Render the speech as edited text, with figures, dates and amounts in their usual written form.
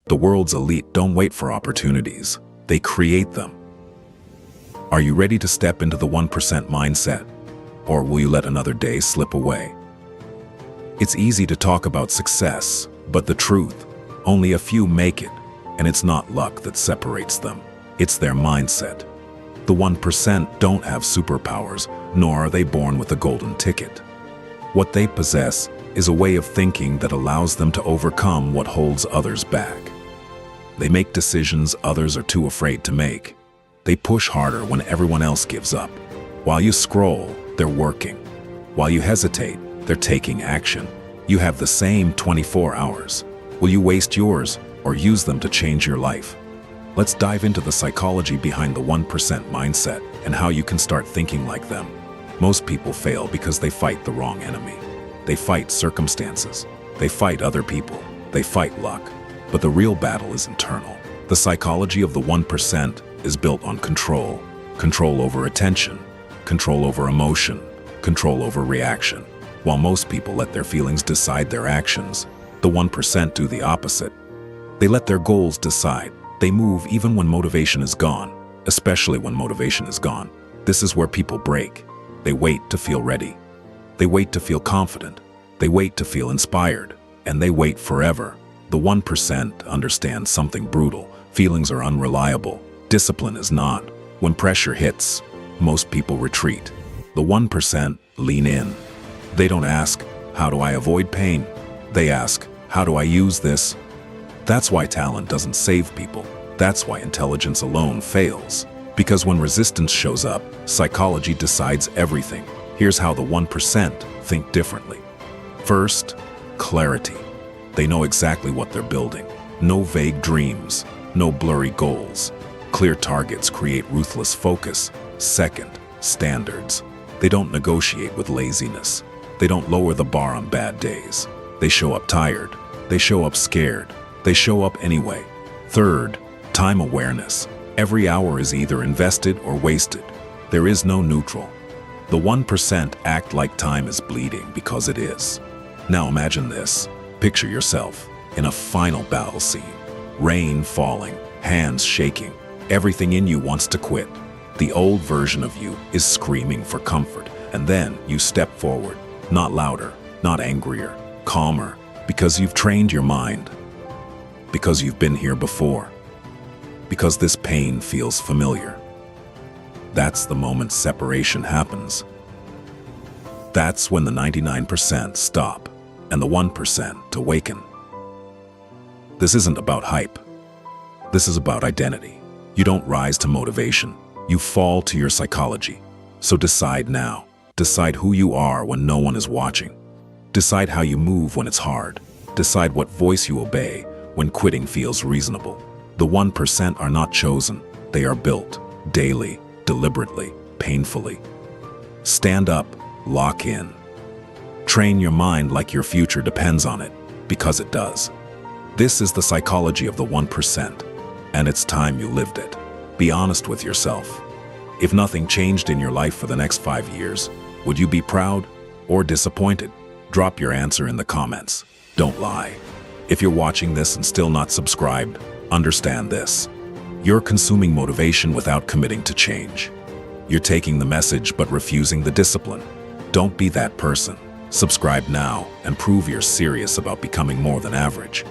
The world's elite don't wait for opportunities. They create them. Are you ready to step into the 1% mindset? Or will you let another day slip away? It's easy to talk about success, but the truth, only a few make it, and it's not luck that separates them. It's their mindset. The 1% don't have superpowers, nor are they born with a golden ticket. What they possess is a way of thinking that allows them to overcome what holds others back. They make decisions others are too afraid to make. They push harder when everyone else gives up. While you scroll, they're working. While you hesitate, they're taking action. You have the same 24 hours. Will you waste yours or use them to change your life? Let's dive into the psychology behind the 1% mindset and how you can start thinking like them. Most people fail because they fight the wrong enemy. They fight circumstances. They fight other people. They fight luck. But the real battle is internal. The psychology of the 1% is built on control. Control over attention. Control over emotion. Control over reaction. While most people let their feelings decide their actions, the 1% do the opposite. They let their goals decide. They move even when motivation is gone, especially when motivation is gone. This is where people break. They wait to feel ready. They wait to feel confident. They wait to feel inspired. And they wait forever. The 1% understands something brutal. Feelings are unreliable. Discipline is not. When pressure hits, most people retreat. The 1% lean in. They don't ask, how do I avoid pain? They ask, how do I use this? That's why talent doesn't save people. That's why intelligence alone fails. Because when resistance shows up, psychology decides everything. Here's how the 1% think differently. First, clarity. They know exactly what they're building. No vague dreams, no blurry goals. Clear targets create ruthless focus. Second, standards. They don't negotiate with laziness. They don't lower the bar on bad days. They show up tired. They show up scared. They show up anyway. Third, time awareness. Every hour is either invested or wasted. There is no neutral. The 1% act like time is bleeding because it is. Now imagine this. Picture yourself in a final battle scene. Rain falling, hands shaking. Everything in you wants to quit. The old version of you is screaming for comfort. And then you step forward. Not louder, not angrier, calmer. Because you've trained your mind. Because you've been here before. Because this pain feels familiar. That's the moment separation happens. That's when the 99% stop and the 1% awaken. This isn't about hype. This is about identity. You don't rise to motivation. You fall to your psychology. So decide now. Decide who you are when no one is watching. Decide how you move when it's hard. Decide what voice you obey when quitting feels reasonable. The 1% are not chosen. They are built, daily, deliberately, painfully. Stand up, lock in. Train your mind like your future depends on it, because it does. This is the psychology of the 1%, and it's time you lived it. Be honest with yourself. If nothing changed in your life for the next 5 years, would you be proud or disappointed? Drop your answer in the comments. Don't lie. If you're watching this and still not subscribed, understand this. You're consuming motivation without committing to change. You're taking the message but refusing the discipline. Don't be that person. Subscribe now and prove you're serious about becoming more than average.